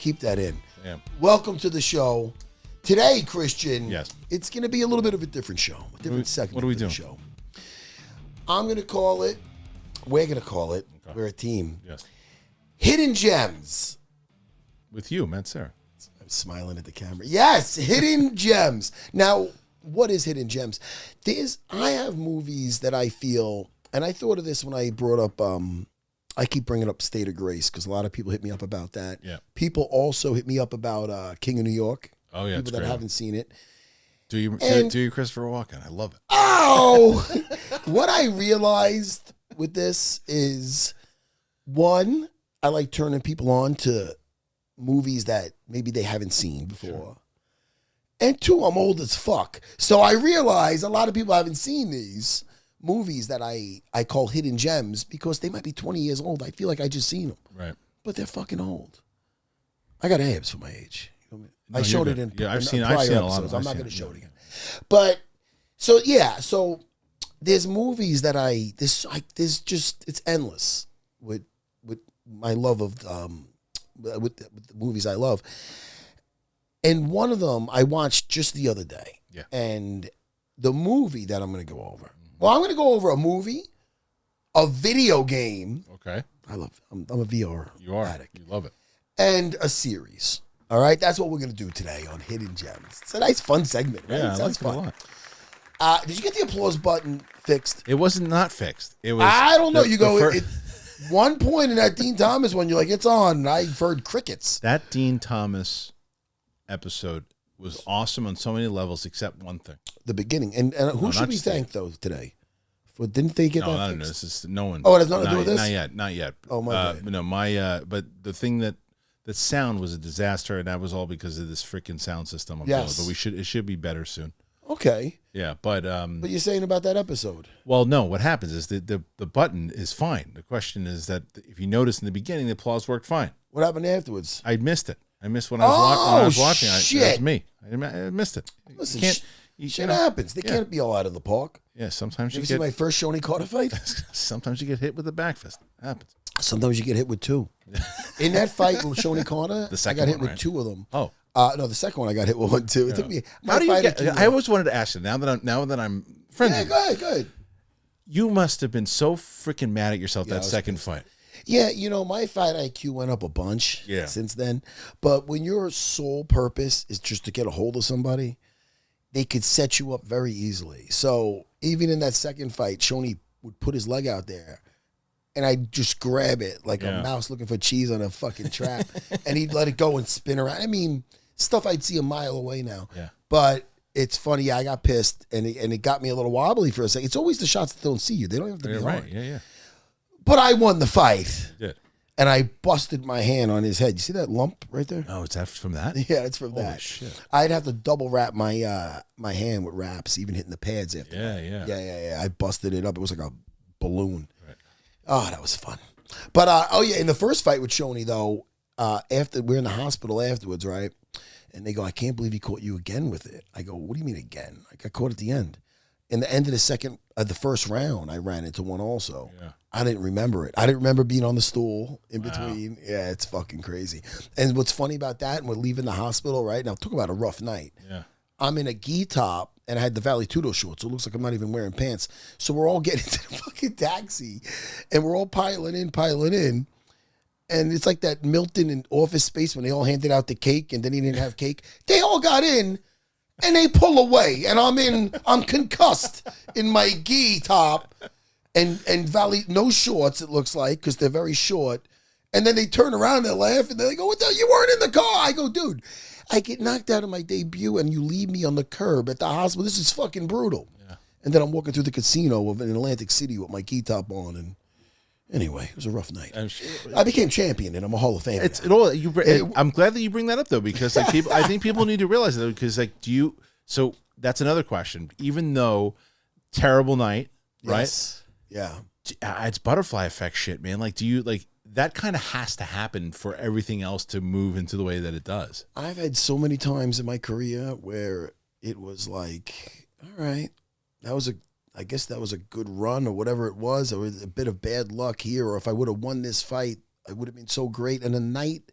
Keep that in. Yeah. Welcome to the show. Today, Christian, Yes. It's going to be a little bit of a different show, a different segment what are we of the doing? show. I'm going to call it, we're going to call it, we're a team, Yes. Hidden Gems. With you, Matt Serra. I'm smiling at the camera. Yes, Hidden Gems. Now, what is Hidden Gems? I have movies that I feel, and I thought of this when I brought up, I keep bringing up State of Grace because a lot of people hit me up about that. Yeah. People also hit me up about King of New York. Oh, yeah, People that haven't seen it. Do you Christopher Walken? I love it. Oh! What I realized with this is, one, I like turning people on to movies that maybe they haven't seen before. Sure. And two, I'm old as fuck. So I realize a lot of people haven't seen these movies that I call hidden gems because they might be 20 years old. I feel like I just seen them. Right. But they're fucking old. I got abs for my age. No, I showed it in I've seen prior a lot episodes. of I'm not going to show it again. But, so there's movies that it's endless with my love of, with the movies I love. And one of them I watched just the other day. Yeah. And the movie that I'm going to go over. Well, I'm going to go over a movie, a video game. Okay. I'm a VR addict. You love it. And a series. All right? That's what we're going to do today on Hidden Gems. It's a nice, fun segment, right? Yeah, It sounds I like fun. it a lot. Did you get the applause button fixed? It wasn't not fixed. It was. I don't know. One point in that Dean Thomas one, you're like, it's on. And I heard crickets. That Dean Thomas episode was awesome on so many levels, except one thing. The beginning. And who should we thank, though, today? Didn't they get that No, fixed? this is no one. Oh, it has nothing to do with this? Not yet. Oh, my bad. No, but the thing that the sound was a disaster, and that was all because of this freaking sound system. Yes. But it should be better soon. Okay. Yeah, but But you're saying about that episode? well, no. What happens is the button is fine. The question is that if you notice in the beginning, the applause worked fine. What happened afterwards? I missed it. I missed when I was watching. Shit. That's me. I missed it. Listen, shit happens. They can't be all out of the park. Yeah, sometimes You you see get. my first Shoney Carter fight? Sometimes you get hit with a back fist. It happens. Sometimes you get hit with two. In that fight with Shoney Carter, The second I got hit one, with right? two of them. Oh, No, the second one I got hit with one too. It took me. how do you get? I always wanted to ask you. Now that I'm friends Yeah, with go ahead. you, you must have been so freaking mad at yourself Yeah, I that was second fight. Yeah, my fight IQ went up a bunch since then. But when your sole purpose is just to get a hold of somebody, they could set you up very easily. So even in that second fight, Shoney would put his leg out there, and I'd just grab it like a mouse looking for cheese on a fucking trap, and he'd let it go and spin around. I mean, stuff I'd see a mile away now. Yeah. But it's funny. Yeah, I got pissed, and it got me a little wobbly for a second. It's always the shots that don't see you. They don't have to be Right. hard. Yeah. But I won the fight. You did. And I busted my hand on his head. You see that lump right there? Oh, is that from that? Yeah, it's from Holy that. shit. I'd have to double wrap my my hand with wraps, even hitting the pads after. Yeah. Yeah. I busted it up. It was like a balloon. Right. Oh, that was fun. But in the first fight with Shoney though, after we're in the hospital afterwards, right? And they go, I can't believe he caught you again with it. I go, what do you mean again? I got caught at the end. In the end of the first round, I ran into one also. Yeah. I didn't remember it. I didn't remember being on the stool in between. Yeah, it's fucking crazy. And what's funny about that, and we're leaving the hospital, right? Now, talk about a rough night. Yeah. I'm in a gi top, and I had the Valley Tudo shorts, so it looks like I'm not even wearing pants. So we're all getting into the fucking taxi, and we're all piling in. And it's like that Milton in Office Space when they all handed out the cake, and then he didn't have cake. They all got in, and they pull away, and I'm concussed in my gi top. And Valley, no shorts, it looks like, because they're very short. And then they turn around and they laugh and they go, what the hell? You weren't in the car. I go, dude, I get knocked out of my debut and you leave me on the curb at the hospital. This is fucking brutal. Yeah. And then I'm walking through the casino in Atlantic City with my gi top on. And anyway, it was a rough night. I became champion and I'm a Hall of Famer. I'm glad that you bring that up though, because like people, I think people need to realize that, because like, so that's another question. Even though terrible night, right? Yes. Yeah. It's butterfly effect shit, man. Like, do you like that kind of has to happen for everything else to move into the way that it does? I've had so many times in my career where it was like, all right, I guess that was a good run or whatever it was, or a bit of bad luck here, or if I would have won this fight, I would have been so great. And the night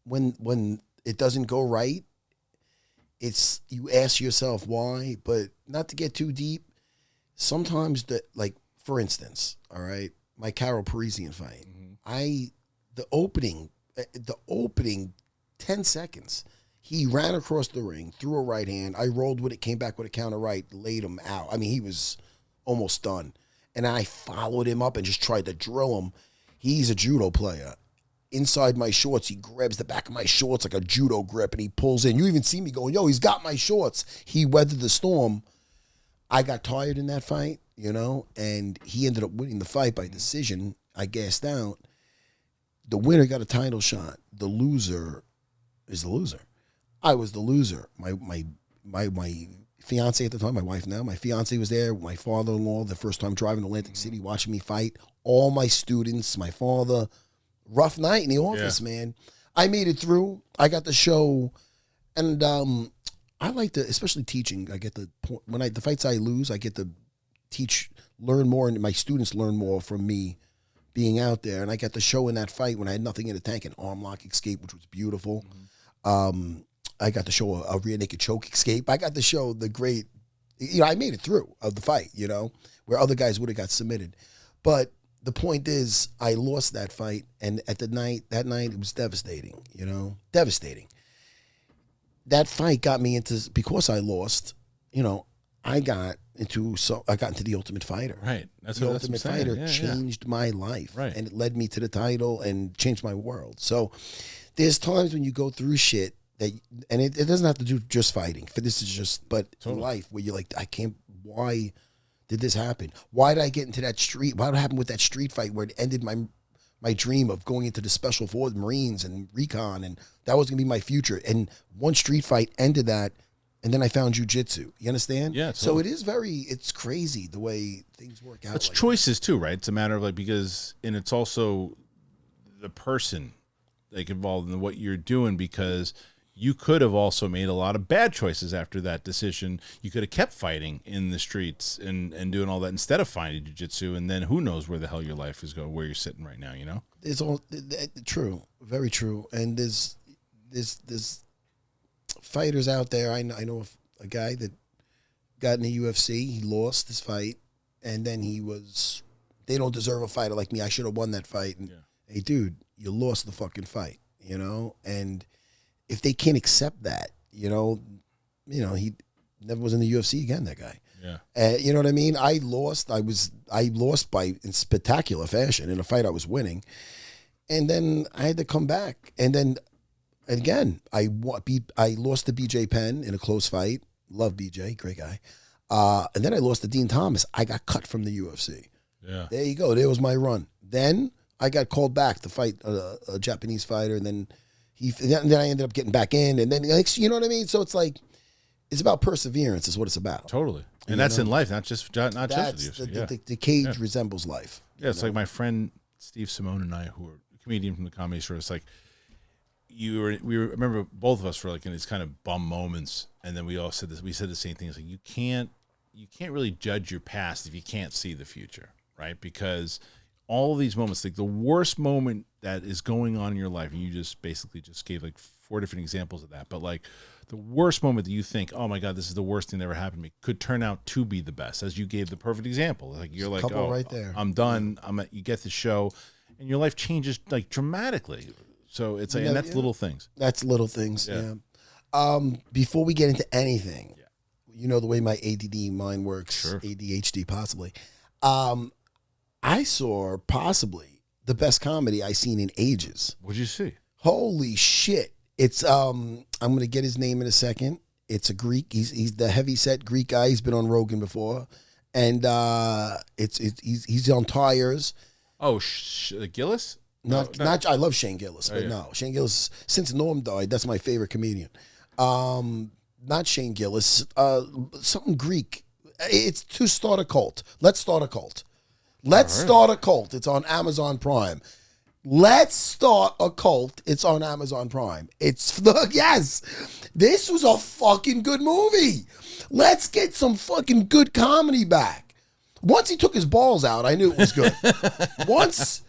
when it doesn't go right, it's you ask yourself why, but not to get too deep. Sometimes for instance, all right, my Carol Parisian fight, the opening 10 seconds, he ran across the ring, threw a right hand. I rolled with it, came back with a counter right, laid him out. I mean, he was almost done. And I followed him up and just tried to drill him. He's a judo player. Inside my shorts, he grabs the back of my shorts like a judo grip, and he pulls in. You even see me going, yo, he's got my shorts. He weathered the storm. I got tired in that fight, and he ended up winning the fight by decision. I gassed out. The winner got a title shot. The loser is the loser. I was the loser. My fiance at the time, my wife now, my fiance was there. My father-in-law, the first time driving to Atlantic City, watching me fight. All my students, my father. Rough night in the office, man. I made it through. I got the show, and I like to, especially teaching. I get the the fights I lose, I get to learn more, and my students learn more from me being out there. And I got the show in that fight when I had nothing in the tank, an arm lock escape, which was beautiful. I got to show a rear naked choke escape. I got to show the great, I made it through of the fight, where other guys would have got submitted. But the point is, I lost that fight, and that night, it was devastating, devastating. That fight got me because I lost, I got into the Ultimate Fighter. Right. The Ultimate Fighter changed my life. Right. And it led me to the title and changed my world. So there's times when you go through shit and it doesn't have to do just fighting. This is just, but life where you're like, why did this happen? Why did I get into that street? What happened with that street fight where it ended my dream of going into the Special Forces, Marines and recon, and that was going to be my future. And one street fight ended that, and then I found jiu-jitsu. You understand? Yeah. So it's crazy the way things work out. It's choices too, right? It's a matter of and it's also the person involved in what you're doing, because you could have also made a lot of bad choices after that decision. You could have kept fighting in the streets and doing all that instead of finding jiu-jitsu, and then who knows where the hell your life is going, where you're sitting right now, It's all true, very true. And there's fighters out there. I know a guy that got in the UFC. He lost his fight, and then they don't deserve a fighter like me. I should have won that fight. And hey, dude, you lost the fucking fight, and if they can't accept that, he never was in the UFC again, that guy. Yeah. You know what I mean? I lost in spectacular fashion in a fight I was winning. And then I had to come back. And then again, I lost to BJ Penn in a close fight. Love BJ, great guy. And then I lost to Dean Thomas. I got cut from the UFC. Yeah. There you go. There was my run. Then I got called back to fight a Japanese fighter, and then then I ended up getting back in, and then you know what I mean. So it's about perseverance, is what it's about. Totally, and that's in life, not just with you. The cage resembles life. Yeah, it's like my friend Steve Simone and I, who are a comedian from the Comedy Store. It's like I remember both of us were in these kind of bum moments, and then we all said this. We said the same thing. It's like you can't really judge your past if you can't see the future, right? Because all of these moments, the worst moment that is going on in your life, and you just basically just gave 4 different examples of that, but the worst moment that you think, oh my God, this is the worst thing that ever happened to me, could turn out to be the best, as you gave the perfect example. You're like, oh, right there. I'm done. You get the show, and your life changes dramatically. So it's and that's little things. That's little things. Yeah. Before we get into anything, the way my ADD mind works, sure. ADHD possibly. I saw possibly the best comedy I've seen in ages. What'd you see? Holy shit. It's I'm going to get his name in a second. It's a Greek. He's the heavy-set Greek guy. He's been on Rogan before. And he's on tires. Oh, Gillis? Not I love Shane Gillis, but no. Shane Gillis, since Norm died, that's my favorite comedian. Not Shane Gillis. Something Greek. It's to start a cult. Let's start a cult. Let's start a cult. It's on Amazon Prime. Let's start a cult. It's on Amazon Prime. Yes. This was a fucking good movie. Let's get some fucking good comedy back. Once he took his balls out, I knew it was good. Once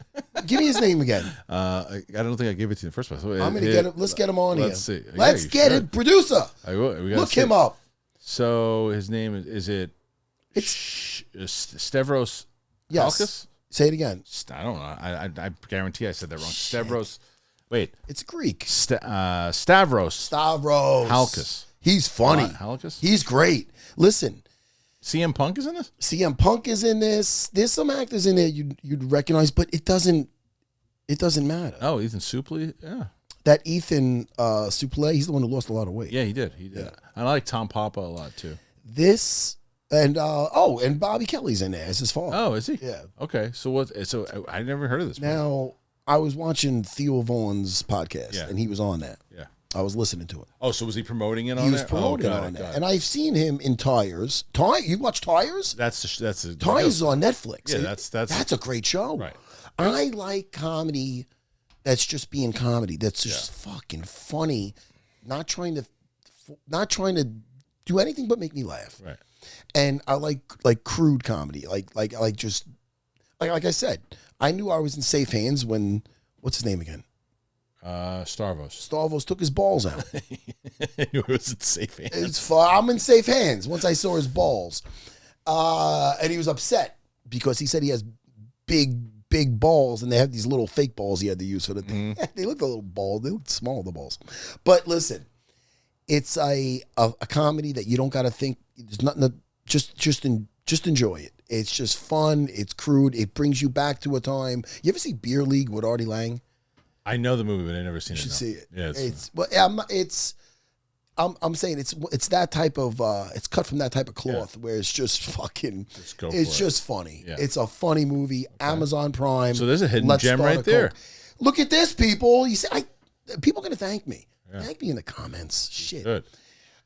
Give me his name again. I don't think I gave it to you in the first place. I'm gonna get him. Let's get him on here. Let's see. Let's get it, producer. I will. Look him up. So his name is it? It's Stavros. yes. Halkis? Say it again. I don't know. I guarantee I said that wrong. Stavros. Wait. It's Greek. Stavros. Halkis. He's funny. Halkis. He's great. Listen. CM Punk is in this? CM Punk is in this. There's some actors in there you'd recognize, but it doesn't matter. Oh, Ethan Suplee? Yeah. That Ethan Suplee, he's the one who lost a lot of weight. Yeah, he did. Yeah. I like Tom Papa a lot too. This and and Bobby Kelly's in there as his father. Oh, is he? Yeah. Okay. So I never heard of this. Now I was watching Theo Vaughn's podcast, and he was on that. Yeah. I was listening to it. Oh, so was he promoting it on there? He was promoting it on there. And I've seen him in Tires. You watch Tires? That's Tires is on Netflix. Yeah, that's a great show. Right. I like comedy that's just being comedy. That's just fucking funny. Not trying to do anything but make me laugh. Right. And I like crude comedy. Like I said, I knew I was in safe hands when what's his name again? Stavros took his balls out. I knew it was in safe hands. I'm in safe hands once I saw his balls. And he was upset because he said he has big balls, and they have these little fake balls he had to use for the thing. They looked a little bald. They looked small, the balls. But listen, it's a comedy that you don't got to think. There's nothing to just enjoy it. It's just fun. It's crude. It brings you back to a time. You ever see Beer League with Artie Lang? I know the movie, but I've never seen it. You should see it. Yeah, I'm saying it's that type of it's cut from that type of cloth where it's just fucking just funny. Yeah. It's a funny movie. Okay. Amazon Prime. So there's a hidden gem right there. Look at this, people. You see, people are gonna thank me. Yeah. Thank me in the comments. Shit. Good.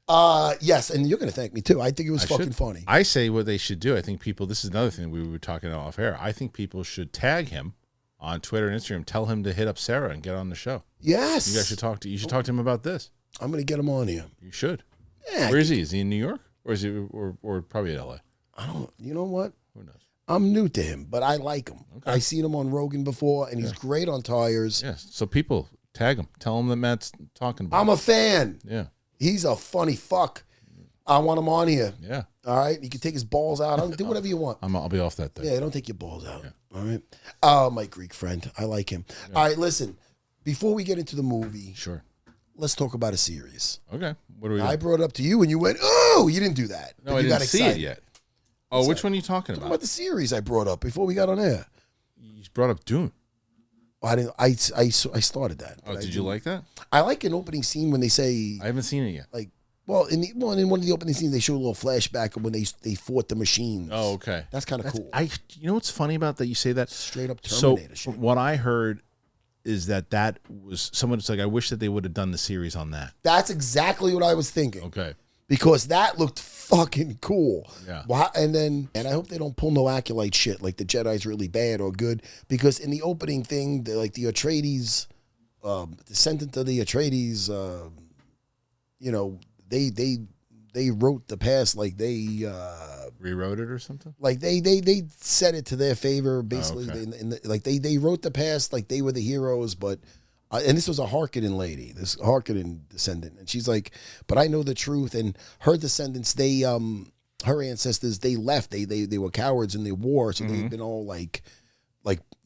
Yes, and you're gonna thank me too. I think it was fucking funny. I say what they should do. I think people. This is another thing we were talking about off air. I think people should tag him on Twitter and Instagram. Tell him to hit up Serra and get on the show. Yes. You guys should talk to. You should talk to him about this. I'm going to get him on here. You should. Yeah. Where is he? Is he in New York, or is he, or probably in LA? I don't. You know what? Who knows? I'm new to him, but I like him. Okay. I seen him on Rogan before, and he's great on Tires. Yes. So people tag him. Tell him that Matt's talking about. I'm a fan. Yeah. He's a funny fuck. I want him on here. Yeah. All right. You can take his balls out. Do whatever you want. I'll be off that day. Yeah. Don't take your balls out. Yeah. All right. My Greek friend. I like him. Yeah. All right. Listen. Before we get into the movie, sure. Let's talk about a series. Okay. What do we? I brought it up to you, and you went, "Oh, you didn't do that." No, I didn't see it yet. Oh, which one are you talking about? About the series I brought up before we got on air. You brought up Dune. Oh, I didn't. I started that. Oh, did you like that? I like an opening scene when they say. I haven't seen it yet. Like, well, in one of the opening scenes, they show a little flashback of when they fought the machines. Oh, okay. That's kind of cool. You know what's funny about that? You say that straight up Terminator shit. What I heard is that was someone's like, I wish that they would have done the series on that. That's exactly what I was thinking. Okay. Because that looked fucking cool. Yeah. And I hope they don't pull no Acolyte shit like the Jedi's really bad or good. Because in the opening thing, the Atreides, descendant of the Atreides, they wrote the past like they rewrote it or something. Like they set it to their favor basically. Oh, okay. They wrote the past like they were the heroes, but. And this was a Harkonnen lady, this Harkonnen descendant, and she's like, "But I know the truth." And her descendants, her ancestors, they left. They were cowards in the war, so they've been all like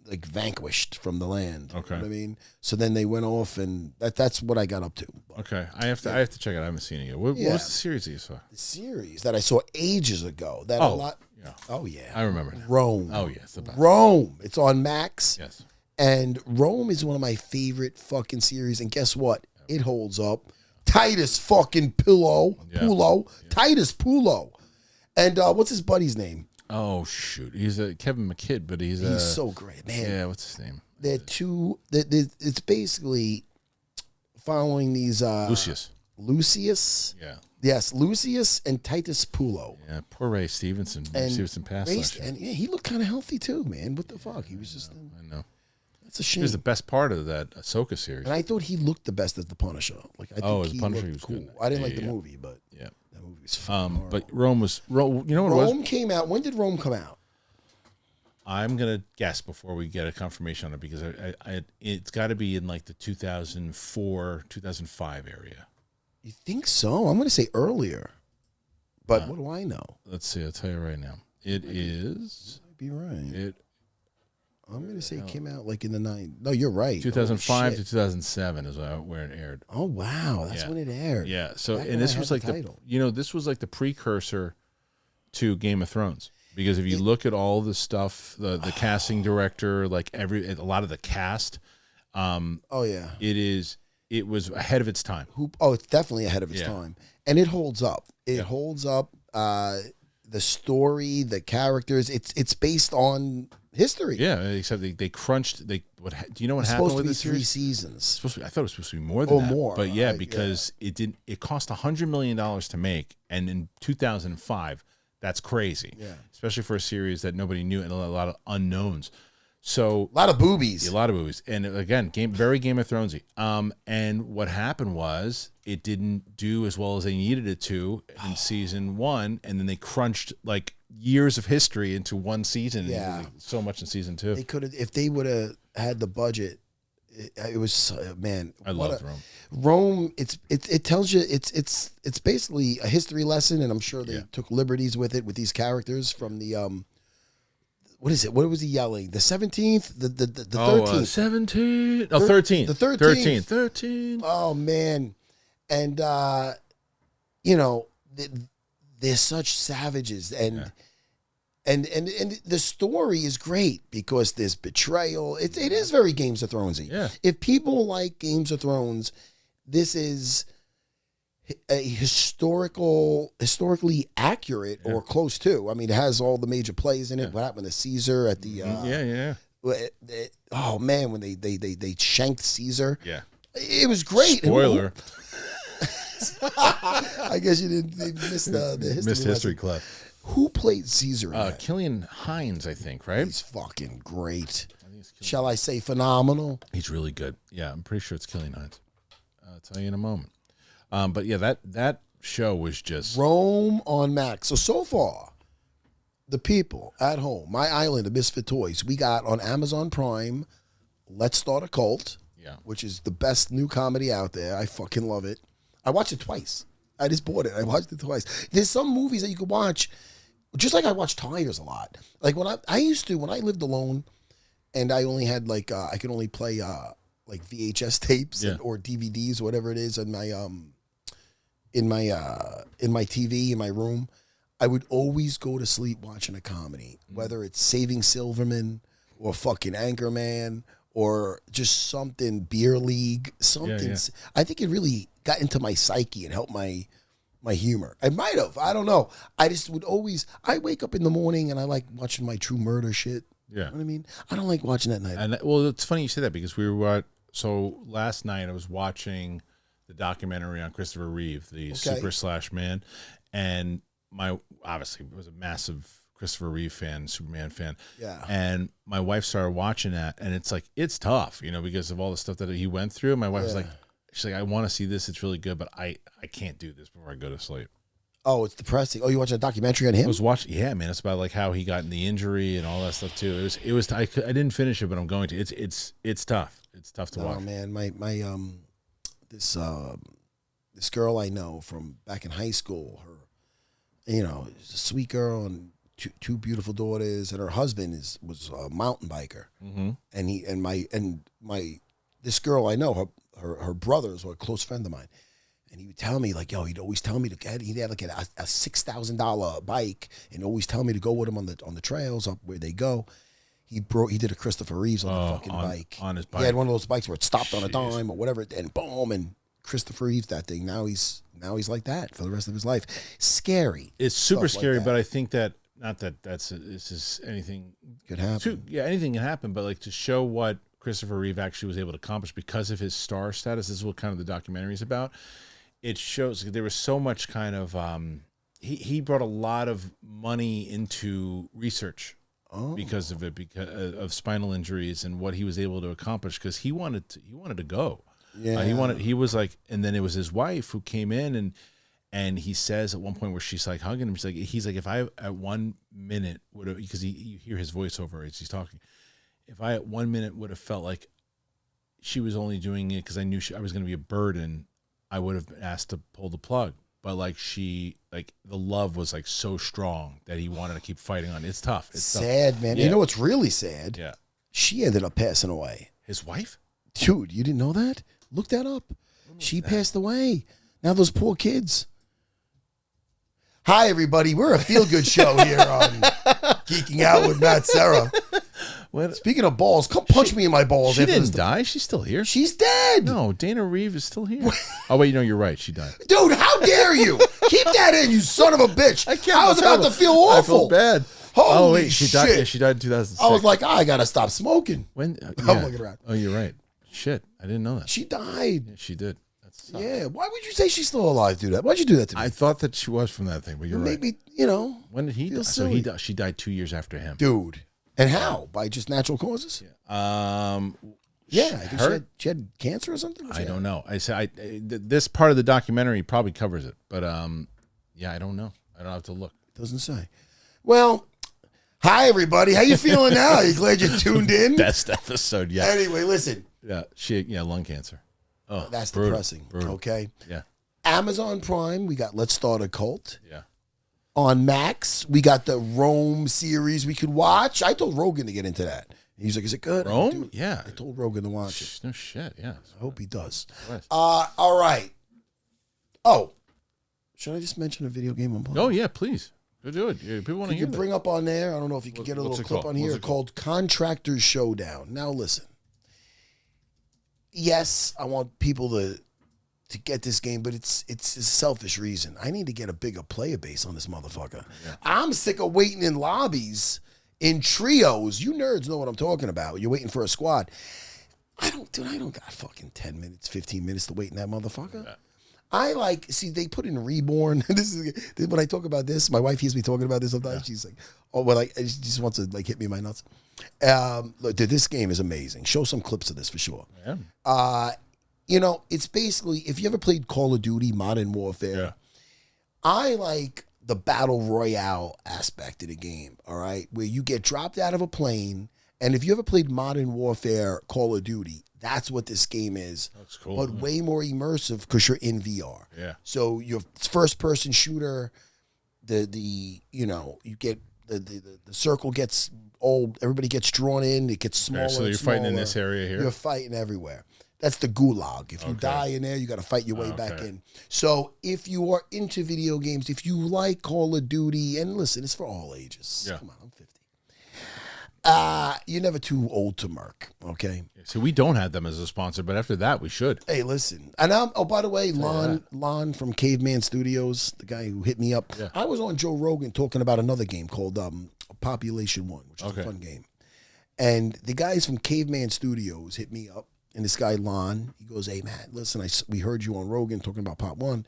vanquished from the land. Okay, you know what I mean. So then they went off, and that's what I got up to. Okay, I have to check it. I haven't seen it yet. What was the series that you saw? The series that I saw ages ago. Yeah. Oh yeah, I remember that. Rome. Oh yeah, it's the best. Rome. It's on Max. Yes. And Rome is one of my favorite fucking series. And guess what? It holds up. Titus fucking Pulo. Titus Pulo. And what's his buddy's name? Oh, shoot. He's a Kevin McKidd, but he's so great, man. Yeah, what's his name? They're two. It's basically following these. Lucius. Yeah. Yes, Lucius and Titus Pulo. Yeah, poor Ray Stevenson. Stevenson passed last year. And yeah, he looked kind of healthy too, man. What the fuck? He was just. I know. It's a shame. He was the best part of that Ahsoka series. And I thought he looked the best as the Punisher. Like I think he Punisher looked was cool. good. I didn't like the movie, but that movie was fun. But Rome, you know what it was? Rome came out. When did Rome come out? I'm gonna guess before we get a confirmation on it because it's got to be in like the 2004, 2005 area. You think so? I'm going to say earlier, but what do I know? Let's see. I'll tell you right now. It is. Might be right. I'm going to say it came out like in the 90s. No, you're right. 2005 to 2007 is where it aired. Oh wow, that's when it aired. Yeah. So Back and when this I was had like the title. this was like the precursor to Game of Thrones. Because if you look at all the stuff, the casting director, like a lot of the cast, oh yeah, it was ahead of its time. It's definitely ahead of its time, and it holds up. It holds up. The story, the characters, it's based on history. Yeah, except they crunched. Do you know what happened with this series? 3 seasons. I thought it was supposed to be more than that. More. But because it didn't. It cost $100 million to make, and in 2005. That's crazy, especially for a series that nobody knew and a lot of unknowns. So a lot of boobies, and again, very Game of Thronesy. And what happened was it didn't do as well as they needed it to in season 1, and then they crunched like years of history into one season. Yeah, and so much in season 2. They could have if they would have had the budget. It was man. I love Rome. Rome. It tells you it's basically a history lesson, and I'm sure they took liberties with it with these characters from the What is it? What was he yelling? The 17th, the 13th, 17, 13, the 13th, 13. Oh man, and they're such savages, and. And the story is great because there's betrayal. It is very Games of Thronesy. Yeah. If people like Games of Thrones, this is a historically accurate or close to. I mean, it has all the major plays in it. What happened to Caesar at the oh man, when they shanked Caesar. Yeah. It was great. Spoiler. I guess you didn't miss the history club. Who played Caesar in that? Killian Hines, I think, right? He's fucking great. Shall I say phenomenal? He's really good. Yeah, I'm pretty sure it's Killian Hines. I'll tell you in a moment. But yeah, that show was just... Rome on Max. So far, the people at home, My Island of Misfit Toys, we got on Amazon Prime, Let's Start a Cult, which is the best new comedy out there. I fucking love it. I watched it twice. I just bought it. I watched it twice. There's some movies that you could watch, just like I watch Tigers a lot. Like when I used to, when I lived alone, and I only had like I could only play like VHS tapes or DVDs or whatever it is in my TV in my room. I would always go to sleep watching a comedy, whether it's Saving Silverman or fucking Anchorman or just something Beer League, something. Yeah. I think it really got into my psyche and helped my humor. I might have. I don't know. I just would always. I wake up in the morning and I like watching my True Murder shit. Yeah. You know what I mean? I don't like watching that night. And well, it's funny you say that because we were so last night I was watching the documentary on Christopher Reeve, the Super Slash Man, and obviously was a massive Christopher Reeve fan, Superman fan. Yeah. And my wife started watching that, and it's like it's tough, because of all the stuff that he went through. My wife was like, she's like, I want to see this. It's really good, but I can't do this before I go to sleep. Oh, it's depressing. Oh, you watching a documentary on him? I was watching. Yeah, man, it's about like how he got in the injury and all that stuff too. It was. I didn't finish it, but I'm going to. It's tough. It's tough to watch. Oh man, my this girl I know from back in high school. Her, she's a sweet girl and two beautiful daughters, and her husband was a mountain biker. Mm-hmm. And this girl I know, her brothers were a close friend of mine. And he would tell me, like, he'd always tell me he had like a $6,000 bike, and always tell me to go with him on the trails up where they go. He did a Christopher Reeves on the fucking bike. On his bike. He had one of those bikes where it stopped on a dime or whatever, and boom, and Christopher Reeves that thing. Now he's like that for the rest of his life. Scary. It's super scary, like but I think that not that this is anything could happen. Anything can happen, but like to show what Christopher Reeve actually was able to accomplish because of his star status. This is what kind of the documentary is about. It shows there was so much kind of he brought a lot of money into research because of it, because of spinal injuries and what he was able to accomplish because he wanted to go. Yeah, he was like, and then it was his wife who came in And he says at one point where she's like hugging him, he's like, if I at 1 minute would have, because you hear his voiceover as he's talking, if I at 1 minute would have felt like she was only doing it because I knew I was going to be a burden, I would have been asked to pull the plug. But like the love was like so strong that he wanted to keep fighting on. It's tough. It's sad, tough. man. Yeah. You know what's really sad? Yeah. She ended up passing away. His wife? Dude, you didn't know that? Look that up. She passed away. Now those poor kids. Hi, everybody. We're a feel-good show here on Geeking Out with Matt Serra. Speaking of balls, come punch me in my balls. She didn't die. She's still here. She's dead. No, Dana Reeve is still here. Oh, wait, no, you're right. She died. Dude, how dare you? Keep that in, you son of a bitch. I was about to feel awful. I feel bad. Holy she shit. died. Yeah, she died in 2006. I was like, I got to stop smoking. When? I'm looking around. Oh, you're right. Shit, I didn't know that. She died. Yeah, she did. That's yeah. Why would you say she's still alive? Do that? Why'd you do that to me? I thought that she was from that thing, but you're right. Maybe, you know. When did he die? So she died 2 years after him. Dude. And how? By just natural causes? Yeah. Yeah, I think she had cancer or something. I don't know. This part of the documentary probably covers it, but yeah, I don't know. I don't have to look. Doesn't say. Well, hi everybody. How you feeling now? You glad you tuned in? Best episode yet. Anyway, listen. Yeah, lung cancer. Oh, that's brutal, depressing. Brutal. Okay. Yeah. Amazon Prime, we got Let's Start a Cult. Yeah. On Max, we got the Rome series we could watch. I told Rogan to get into that. He's like, is it good? Rome? Yeah. I told Rogan to watch it. No shit, yeah. I hope he does. Nice. All right. Oh, should I just mention a video game I'm playing? Oh, yeah, please. Go do it. Yeah, people want to hear you bring up on there? I don't know if you can get a little clip on here called Contractors Showdown. Now, listen. Yes, I want people to get this game, but it's a selfish reason. I need to get a bigger player base on this motherfucker. Yeah. I'm sick of waiting in lobbies, in trios. You nerds know what I'm talking about. You're waiting for a squad. I don't got fucking 10 minutes, 15 minutes to wait in that motherfucker. Yeah. See, they put in Reborn. This is when I talk about this. My wife hears me talking about this sometimes. Yeah. She's like, oh, well, she just wants to like hit me in my nuts. Look, dude, this game is amazing. Show some clips of this for sure. Yeah. You know, it's basically, if you ever played Call of Duty Modern Warfare, I like the battle royale aspect of the game, all right? Where you get dropped out of a plane, and if you ever played Modern Warfare Call of Duty, that's what this game is. That's cool. But way more immersive because you're in VR. Yeah. So your first-person shooter, you get the circle gets old, everybody gets drawn in, it gets smaller. So you're fighting in this area here? You're fighting everywhere. That's the gulag. If you die in there, you got to fight your way back in. So if you are into video games, if you like Call of Duty, and listen, it's for all ages. Yeah. Come on, I'm 50. You're never too old to murk, okay? So we don't have them as a sponsor, but after that, we should. Hey, listen. And by the way, Lon from Caveman Studios, the guy who hit me up, I was on Joe Rogan talking about another game called Population 1, which is a fun game. And the guys from Caveman Studios hit me up. And this guy, Lon, he goes, hey, man, listen, we heard you on Rogan talking about Pop 1.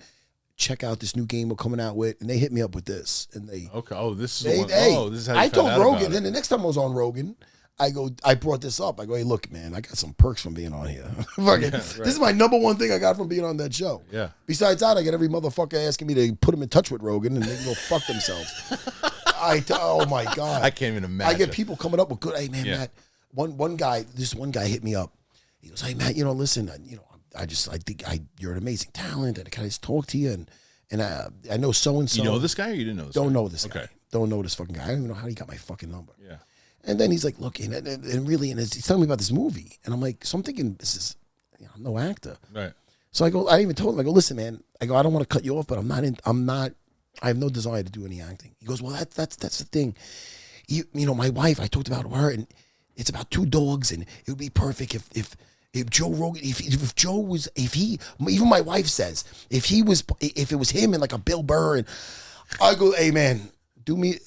Check out this new game we're coming out with. And they hit me up with this. And they... Okay. Oh, this is this is how I told Rogan. Then the next time I was on Rogan, I brought this up. I go, hey, look, man, I got some perks from being on here. This is my number one thing I got from being on that show. Yeah. Besides that, I get every motherfucker asking me to put them in touch with Rogan and they can go fuck themselves. Oh, my God. I can't even imagine. I get people coming up with good, hey, man, Matt, one guy hit me up. He goes, hey, Matt, listen, I think you're an amazing talent, and can I just talk to you? And I know so-and-so. You know this guy or you didn't know this guy? Don't know this guy. Don't know this fucking guy. I don't even know how he got my fucking number. Yeah. And then he's like, look, and he's telling me about this movie. And I'm like, so I'm thinking, this is, I'm no actor. Right. So I even told him, I go, listen, man, I don't want to cut you off, but I have no desire to do any acting. He goes, well, that's the thing. My wife, I talked about her, and it's about 2 dogs, and it would be perfect if Joe Rogan, if Joe was, even my wife says, if it was him and like a Bill Burr, and I go, hey man, do me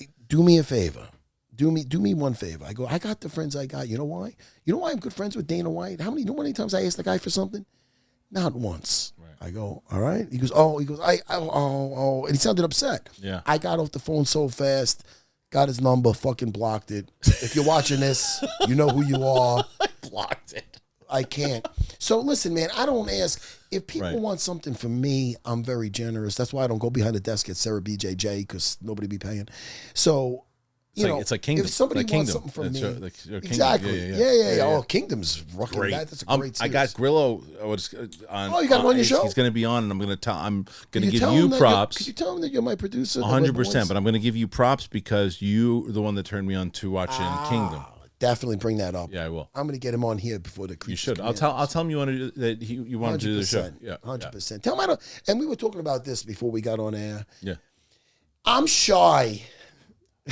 a favor. Do me one favor. I go, I got the friends I got. You know why? You know why I'm good friends with Dana White? You know how many times I asked the guy for something? Not once. Right. I go, all right. He goes, and he sounded upset. Yeah. I got off the phone so fast, got his number, fucking blocked it. If you're watching this, you know who you are. I blocked it. I can't. So listen, man, I don't ask. If people Right. want something from me, I'm very generous. That's why I don't go behind the desk at Serra BJJ because nobody be paying. So, It's like Kingdom. if somebody like wants Kingdom. something from me, Kingdom. exactly. Yeah. Oh, Kingdom's rocking Great. that. That's a great I series. got Grillo. On, Oh, you got him on your show? He's going to be on, and I'm going to Could you give tell you him that props. Could you tell him that you're my producer? 100%. But I'm going to give you props because you are the one that turned me on to watching Kingdom. Definitely bring that up. Yeah, I will. I'm going to get him on here before the You creatures should. come I'll in. tell him you want to you want to do the show. 100%. Yeah, 100%. Tell him I don't. And we were talking about this before we got on air. Yeah. I'm shy.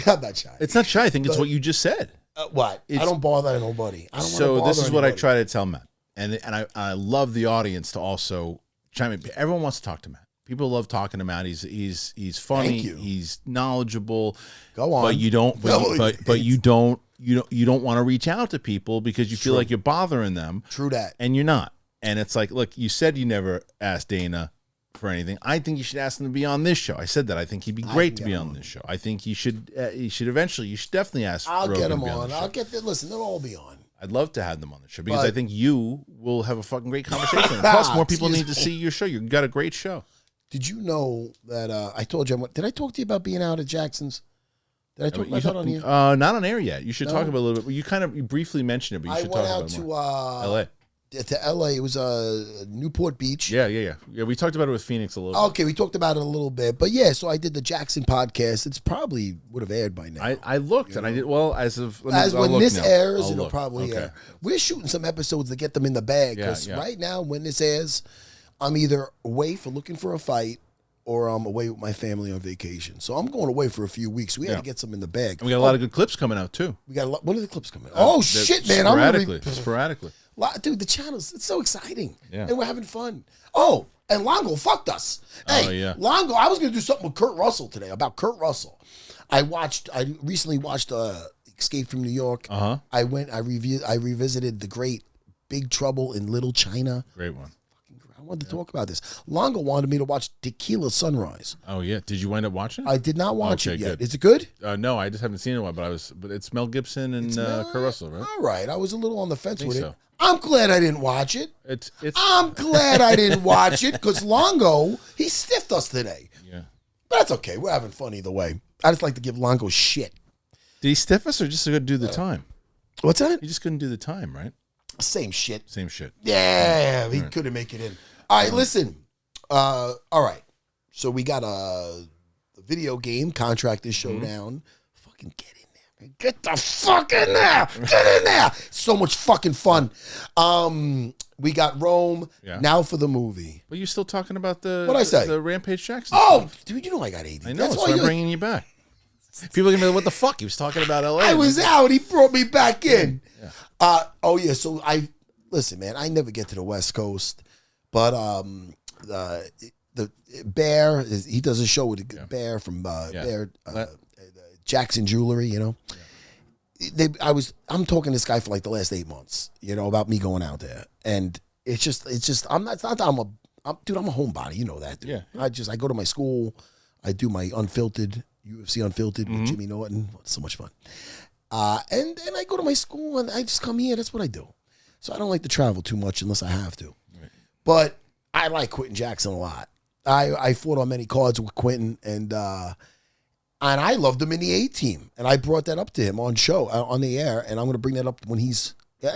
I'm not shy. It's not shy. I think it's what you just said. What? I don't bother nobody. I don't So want to this is what I try to tell Matt, and I love the audience to also chime in. Everyone wants to talk to Matt. People love talking to Matt. He's funny. Thank you. He's knowledgeable. Go on. But you don't. But you don't want to reach out to people because you feel like you're bothering them. True that. And you're not. And it's like, look, you said you never asked Dana for anything. I think you should ask him to be on this show. I said that. I think he'd be great to be on this show. I think you should eventually. You should definitely ask. I'll Rogan get to him be on. the I'll show. get the listen. They'll all be on. I'd love to have them on the show because But- I think you will have a fucking great conversation. Plus, more people need to see your show. You've got a great show. Did you know that I told you? Did I talk to you about being out at Jackson's? Did I talk about that on here? Not on air yet. You should No? talk about it a little bit. You briefly mentioned it, but you I should went talk out about it to more. L.A. To L.A. It was Newport Beach. Yeah. We talked about it with Phoenix a little bit. Okay, we talked about it a little bit, but yeah. So I did the Jackson podcast. It's probably would have aired by now. I looked and I did well as of As I'll when look this now. airs, I'll it'll look. probably Okay. air. We're shooting some episodes to get them in the bag because Yeah. right now, when this airs, I'm either away for looking for a fight or I'm away with my family on vacation. So I'm going away for a few weeks. We had Yeah. to get some in the bag. And we got a lot of good clips coming out too. We got a lot. When are the clips coming? Oh They're shit, man! I'm gonna be, sporadically. dude. The channels, it's so exciting, Yeah. and we're having fun. Oh, and Longo fucked us. Hey, Oh, yeah. Longo. I was gonna do something with Kurt Russell today about Kurt Russell. I recently watched Escape from New York. I revisited the great Big Trouble in Little China. Great one. I wanted to talk about this. Longo wanted me to watch Tequila Sunrise. Oh yeah. Did you wind up watching it? I did not watch Okay, it yet. good. Is it good? No, I just haven't seen it in a while. But it's Mel Gibson and Kurt Russell, right? All right. I was a little on the fence with it. so. I'm glad I didn't watch it. It's I'm glad I didn't watch it because Longo, he stiffed us today. yeah. But that's okay. We're having fun either way. I just like to give Longo shit. Did he stiff us or just couldn't do the time? What's that? He just couldn't do the time, right? Same shit. Same shit. Yeah, he couldn't make it in. All right, listen. All right. So we got a video game, Contractors Showdown. Fucking get in there, man. Get the fuck in there. Get in there. So much fucking fun. We got Rome. Yeah. Now for the movie. But you're still talking about What'd I say? the Rampage Jackson. Oh, dude, you know I got 80. I know. That's That's why why I'm you. bringing you back. People are gonna be like, "What the fuck?" He was talking about L.A. I was out. He brought me back in. Yeah. Oh yeah. So listen, man. I never get to the West Coast, but the Bear he does a show with the Bear from Bear Jackson Jewelry. You know, I'm talking to this guy for like the last 8 months. You know, about me going out there, and it's just I'm not. It's not that I'm a homebody. You know that. Dude. Yeah. I go to my school. I do my unfiltered UFC Unfiltered with Jimmy Norton. It's so much fun. And I go to my school and I just come here. That's what I do. So I don't like to travel too much unless I have to. Right. But I like Quentin Jackson a lot. I fought on many cards with Quentin and I loved him in the A-Team. And I brought that up to him on the air. And I'm going to bring that up when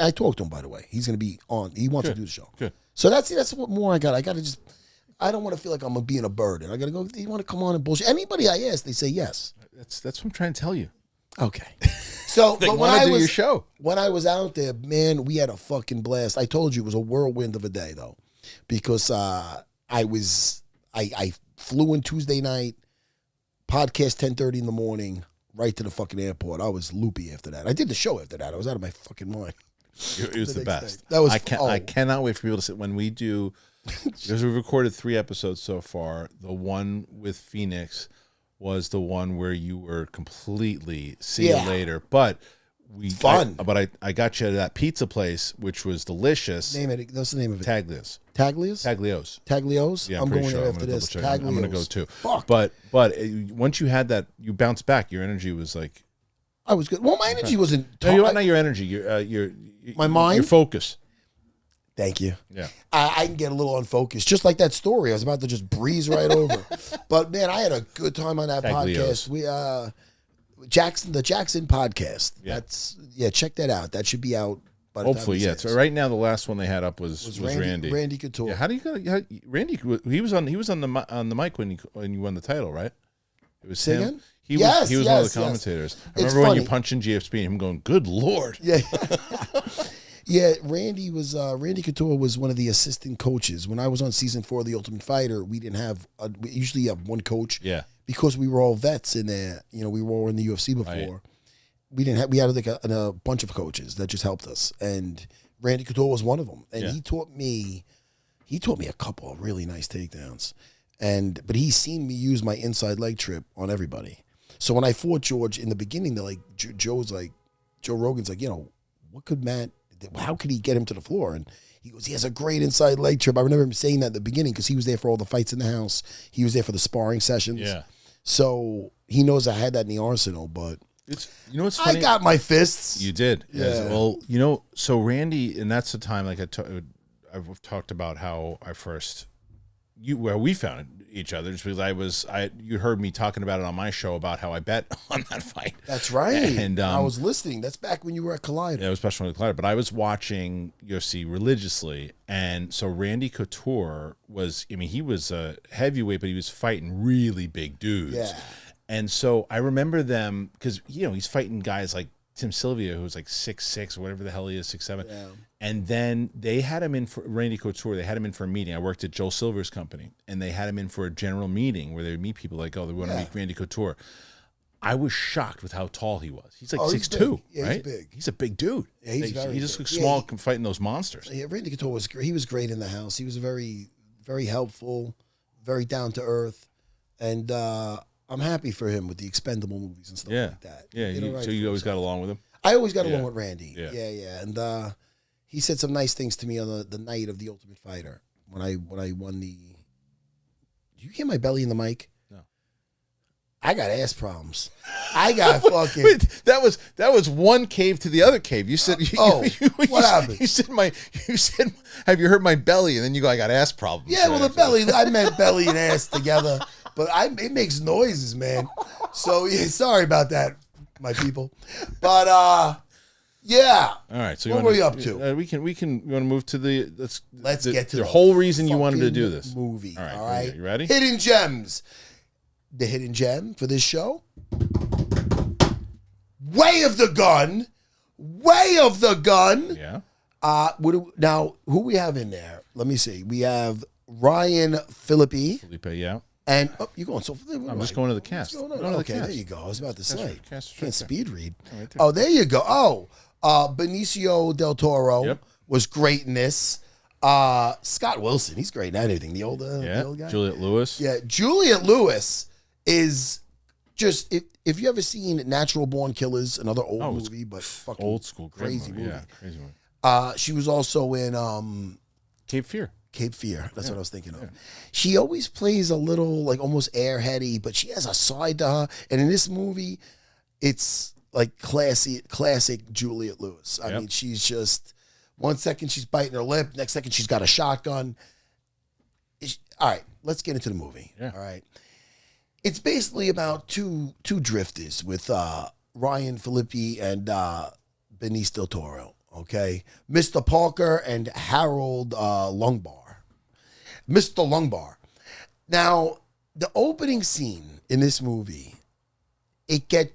I talked to him, by the way. He's going to be on. He wants to do the show. Good. So that's what more I got. I got to just, I don't want to feel like I'm being a burden. I got to go, you want to come on and bullshit? Anybody I ask, they say yes. That's what I'm trying to tell you. Okay. So, They but want to do your show. when I was out there, man, we had a fucking blast. I told you it was a whirlwind of a day, though, because I flew in Tuesday night, podcast 10:30 in the morning, right to the fucking airport. I was loopy after that. I did the show after that. I was out of my fucking mind. It was the next best. day. That was I cannot wait for people to sit when we do. Because we've recorded 3 episodes so far. The one with Phoenix was the one where you were completely see you later, but Fun. I got you to that pizza place, which was delicious. That's the name of it. Taglios. Taglios? Yeah, I'm pretty going sure. there I'm after gonna this. double check. I'm gonna go Taglios. too. Fuck. But once you had that, you bounced back. Your energy was like I was good. Well, my energy wasn't. no, not your energy. Your My mind? Your focus. Thank you. Yeah. I can get a little unfocused, just like that story. I was about to just breeze right over. But man, I had a good time on that podcast. We the Jackson podcast. Yeah. Check that out. That should be out. By the Hopefully, time yeah. So right now, the last one they had up was Randy. Randy Couture. Yeah, how do you Randy? He was on the mic when you won the title, right? It was him. Again? He was one of the commentators. I remember when you punched in GFP and him going, "Good Lord!" Yeah. Yeah, Randy Couture was one of the assistant coaches. When I was on season 4 of The Ultimate Fighter, we didn't have we usually have one coach. Yeah. Because we were all vets in there. You know, we were all in the UFC before. Right. We had like a bunch of coaches that just helped us, and Randy Couture was one of them. And he taught me a couple of really nice takedowns. But he's seen me use my inside leg trip on everybody. So when I fought George in the beginning, they're like Joe Rogan's like, what could Matt? How could he get him to the floor? And he goes, he has a great inside leg trip. I remember him saying that at the beginning because he was there for all the fights in the house. He was there for the sparring sessions. Yeah. So he knows I had that in the arsenal, but what's funny? I got my fists. You did. Yeah. Well, so Randy, and that's the time, like I've talked about how I first, where we found each other, just because you heard me talking about it on my show about how I bet on that fight. That's right. And I was listening. That's back when you were at Collider. Yeah, it was especially at Collider, but I was watching UFC religiously, and so Randy Couture he was a heavyweight, but he was fighting really big dudes. Yeah. And so I remember them because he's fighting guys like Tim Sylvia, who's like 6'6", or whatever the hell he is, 6'7". Yeah. And then they had him in for Randy Couture. They had him in for a meeting. I worked at Joel Silver's company, and they had him in for a general meeting where they would meet people like, they want to meet Randy Couture. I was shocked with how tall he was. He's like 6'2", right? He's big. He's a big dude. Yeah, he's he just looks small fighting those monsters. Yeah, Randy Couture was great. He was great in the house. He was very, very helpful, very down to earth, and I'm happy for him with the Expendable movies and stuff like that. Yeah, so you always got along with him? I always got along with Randy. Yeah. And he said some nice things to me on the night of The Ultimate Fighter when I won the. Do you hear my belly in the mic? No. I got ass problems. I got fucking. Wait, that was one cave to the other cave. You said. What happened? You said, have you heard my belly? And then you go, I got ass problems. Yeah, well, the belly. I meant belly and ass together, but it makes noises, man. So yeah, sorry about that, my people. But yeah. All right. So what were you up to? You want to move to the let's get to the whole reason you wanted to do this movie. All right. All right. You ready? Hidden gems. The hidden gem for this show. Way of the Gun. Way of the Gun. Yeah. Now who we have in there? Let me see. We have Ryan Phillippe. Yeah. And you're going so. I'm just going to the cast. Okay, there you go. I was about to say. Can't speed read. Right there. Oh, there you go. Oh, Benicio del Toro was great in this. Scott Wilson, he's great in anything. The old guy. Juliette Lewis. Yeah, Juliette Lewis is just if you ever seen Natural Born Killers, another old movie, but fucking old school, crazy movie. Yeah, crazy movie. She was also in Cape Fear. That's what I was thinking of. Yeah. She always plays a little like almost airheady, but she has a side to her. And in this movie, it's like classic Juliette Lewis. I mean, she's just 1 second she's biting her lip, next second she's got a shotgun. All right, let's get into the movie. Yeah. All right. It's basically about two drifters with Ryan Phillippe and Benicio del Toro. Okay, Mr. Parker and Harold Lungbar. Mr. Lungbar. Now, the opening scene in this movie,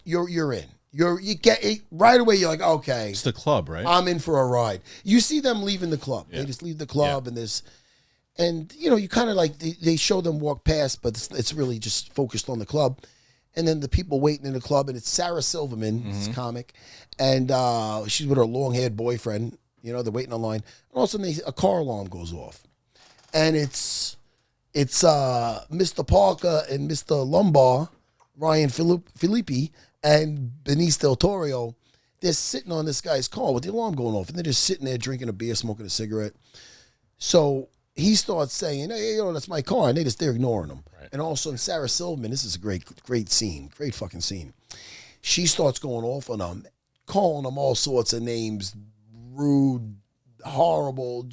you're in. You get it right away. You're like, okay, it's the club, right? I'm in for a ride. You see them leaving the club. Yeah. They just leave the club and you kind of like they show them walk past, but it's really just focused on the club. And then the people waiting in the club, and it's Sarah Silverman, this comic, and she's with her long-haired boyfriend. They're waiting online. And all of a sudden, a car alarm goes off, and it's Mr. Parker and Mr. Lumbar, Ryan Phillippe, and Benicio del Toro. They're sitting on this guy's car with the alarm going off, and they're just sitting there drinking a beer, smoking a cigarette. So he starts saying, "Hey, that's my car," and they're ignoring him. Right. And all of a sudden, Sarah Silverman, this is a great scene, great fucking scene. She starts going off on them, calling them all sorts of names, rude, horrible,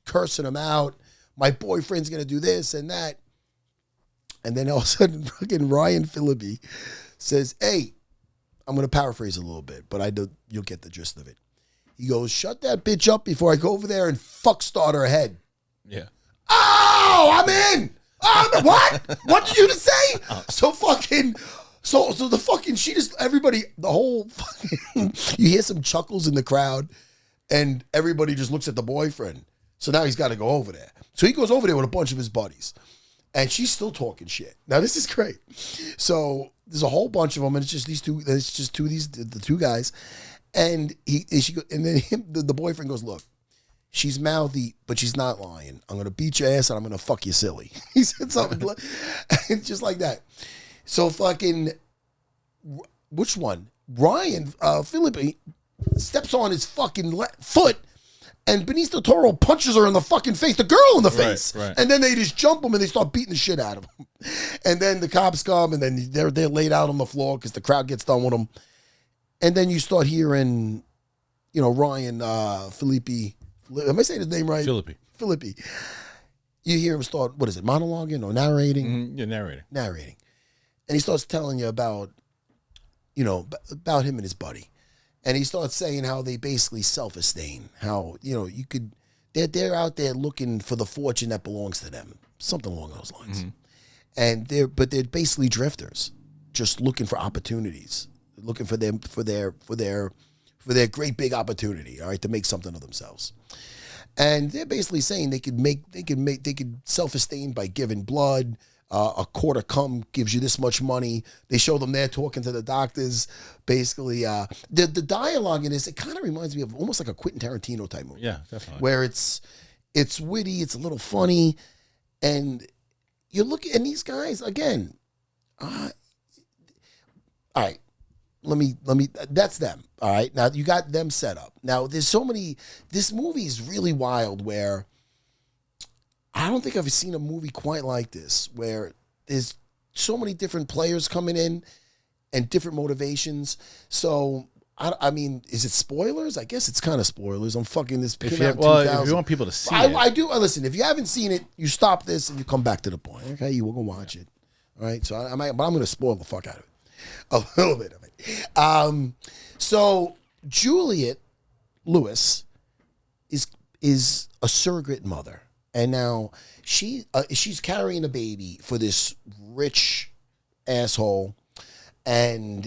cursing him out. My boyfriend's going to do this and that. And then all of a sudden, fucking Ryan Phillippe says, hey, I'm going to paraphrase a little bit, but you'll get the gist of it. He goes, shut that bitch up before I go over there and fuck start her head. Yeah. Oh, I'm in. What? What did you just say? So the fucking, she just, everybody, the whole fucking, you hear some chuckles in the crowd and everybody just looks at the boyfriend. So now he's got to go over there. So he goes over there with a bunch of his buddies. And she's still talking shit. Now this is great. So there's a whole bunch of them, and it's just these two. It's just the two guys, and the boyfriend goes, "Look, she's mouthy, but she's not lying. I'm gonna beat your ass, and I'm gonna fuck you silly." He said something just like that. So fucking, which one? Ryan Phillippe steps on his fucking foot. And Benicio Toro punches her in the fucking face, the girl in the face. Right. And then they just jump him and they start beating the shit out of him. And then the cops come and then they're laid out on the floor because the crowd gets done with them. And then you start hearing, Ryan Phillippe. Am I saying his name right? Phillippe. You hear him start, what is it, monologuing or narrating? Mm-hmm. Yeah, Narrating. And he starts telling you about him and his buddy. And he starts saying how they basically self-esteem, how, they're out there looking for the fortune that belongs to them, something along those lines. Mm-hmm. And they're basically drifters, just looking for opportunities, looking for their great big opportunity, all right, to make something of themselves. And they're basically saying they could self-esteem by giving blood. A quart of cum gives you this much money. They show them there talking to the doctors. Basically, the dialogue in this, it kind of reminds me of almost like a Quentin Tarantino type movie. Yeah, definitely. Where it's witty, it's a little funny, and you look at these guys again. All right, let me. That's them. All right, now you got them set up. Now there's so many. This movie is really wild. Where I don't think I've seen a movie quite like this, where there's so many different players coming in and different motivations. So, I mean, is it spoilers? I guess it's kind of spoilers. I'm fucking this. If you want people to see it. I do. Listen, if you haven't seen it, you stop this and you come back to the point. Okay, you will go watch it. All right, so but I'm going to spoil the fuck out of it. A little bit of it. So, Juliet Lewis is a surrogate mother. And now she's carrying a baby for this rich asshole. And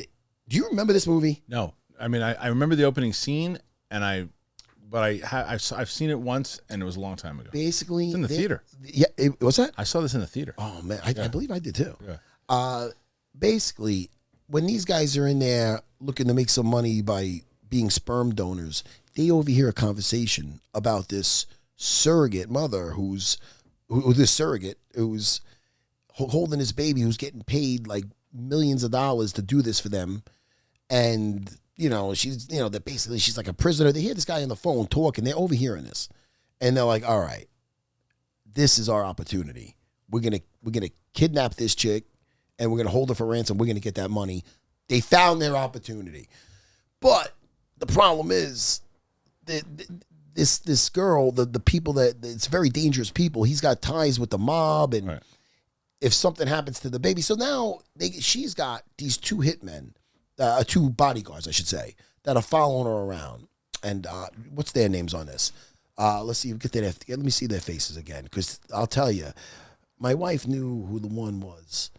do you remember this movie? No, I mean I remember the opening scene, and I've seen it once, and it was a long time ago. Basically, it's in the theater. Yeah, what's that? I saw this in the theater. Oh man, I believe I did too. Yeah. Basically, when these guys are in there looking to make some money by being sperm donors, they overhear a conversation about this surrogate mother who's holding his baby, who's getting paid like millions of dollars to do this for them. And, she's like a prisoner. They hear this guy on the phone talking. They're overhearing this. And they're like, all right, this is our opportunity. We're going to kidnap this chick and we're going to hold her for ransom. We're going to get that money. They found their opportunity. But the problem is that this girl, the people it's very dangerous people. He's got ties with the mob, and right. If something happens to the baby, so now she's got these two hitmen, two bodyguards, I should say, that are following her around. And what's their names on this? Let's see. Let me see their faces again, because I'll tell you, my wife knew who the one was.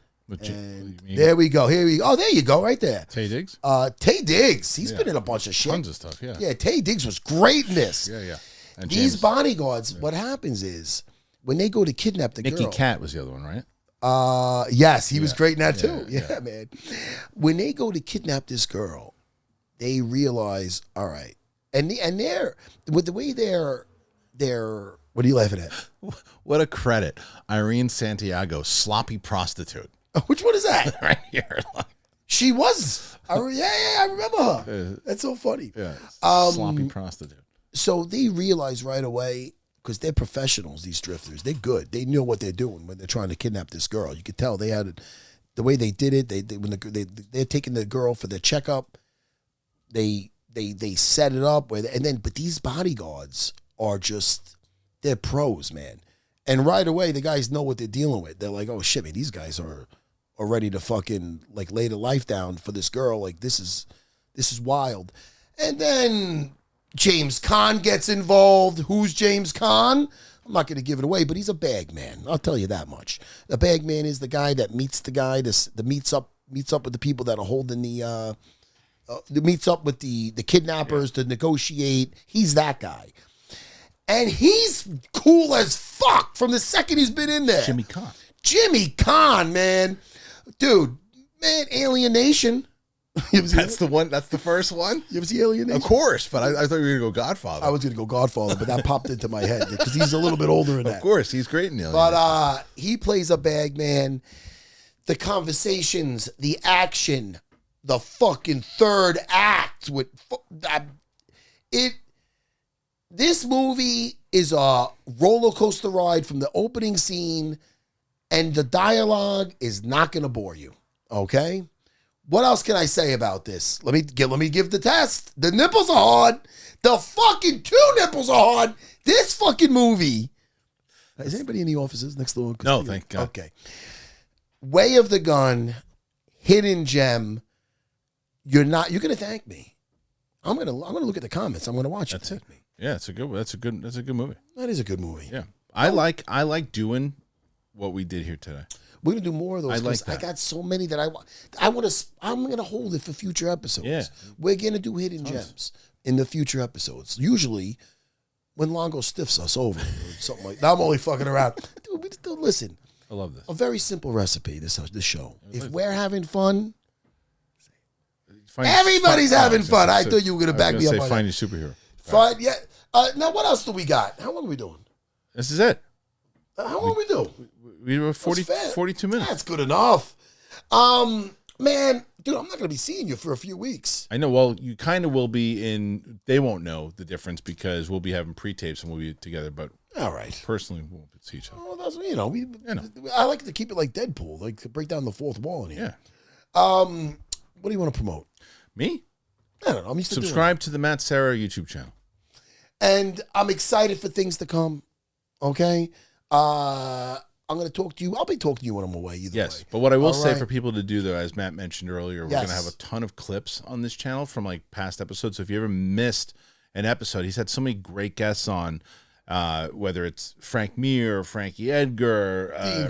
And there we go. Here we go. Oh, there you go, right there. Taye Diggs? Taye Diggs. He's been in a bunch of shit. Tons of stuff, yeah. Yeah, Taye Diggs was great in this. Yeah. And these bodyguards, what happens is, when they go to kidnap the girl. Nicky Cat was the other one, right? Yes, he was great in that too. Yeah, man. When they go to kidnap this girl, they realize, all right. And they're, with the way they're, what are you laughing at? What a credit. Irene Santiago, sloppy prostitute. Which one is that? Right here. She was. I remember her. That's so funny. Yeah, sloppy prostitute. So they realize right away, because they're professionals, these drifters. They're good. They know what they're doing when they're trying to kidnap this girl. You could tell they had the way they did it. They're taking the girl for their checkup. They set it up but these bodyguards are just They're pros, man. And right away, the guys know what they're dealing with. They're like, oh, shit, man, these guys are ready to fucking, like, lay their life down for this girl. Like, this is wild. And then James Caan gets involved. Who's James Caan? I'm not going to give it away, but he's a bag man. I'll tell you that much. The bag man is the guy that meets the guy that meets up with the people that are holding that meets up with the kidnappers to negotiate. He's that guy. And he's cool as fuck from the second he's been in there. Jimmy Caan, man. Dude, man, Alienation. That's the one. That's the first one. You ever see Alienation? Of course, but I thought you were going to go Godfather. I was going to go Godfather, but that popped into my head because he's a little bit older in that. Of course, he's great in Alienation. But he plays a bag man. The conversations, the action, the fucking third act with it. This movie is a roller coaster ride from the opening scene, and the dialogue is not going to bore you. Okay. What else can I say about this? Let me give the test. The nipples are hard. The fucking 2 nipples are hard. This fucking movie. Is anybody in the offices next door? No, thank God. Okay. Way of the Gun, hidden gem. You're gonna thank me. I'm gonna look at the comments. I'm gonna watch it. That's it. Yeah, it's a good. That's a good movie. That is a good movie. Yeah, I like doing what we did here today. We're gonna do more of those. I like that. I got so many that I'm gonna hold it for future episodes. Yeah. We're gonna do hidden gems in the future episodes. Usually, when Longo stiffs us over or something like that. I'm only fucking around. Dude, listen. I love this. A very simple recipe. This show. If we're having fun, everybody's having fun. I thought you were gonna back me up on Find that. your superhero. Fine. Yeah. Now what else do we got? How long are we doing? This is it. How long we do? We were 42 minutes. That's good enough. Man, dude, I'm not going to be seeing you for a few weeks. I know. Well, you kind of will be they won't know the difference because we'll be having pre-tapes and we'll be together, but all right. Personally, we won't see each other. Well, that's, I like to keep it like Deadpool, like to break down the fourth wall in here. Yeah. What do you want to promote? Me? I don't know. I'm used to subscribe to the Matt Serra YouTube channel. And I'm excited for things to come. Okay? I'm going to talk to you. I'll be talking to you when I'm away either way. Yes, but what I will say for people to do, though, as Matt mentioned earlier, we're going to have a ton of clips on this channel from like past episodes. So if you ever missed an episode, he's had so many great guests on, whether it's Frank Mir, Frankie Edgar, Dean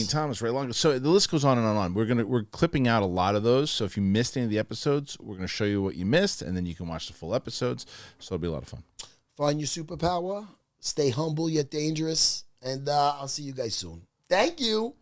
Thomas, Ray Long. So the list goes on and on. We're clipping out a lot of those. So if you missed any of the episodes, we're going to show you what you missed, and then you can watch the full episodes. So it'll be a lot of fun. Find your superpower. Stay humble yet dangerous. And I'll see you guys soon. Thank you.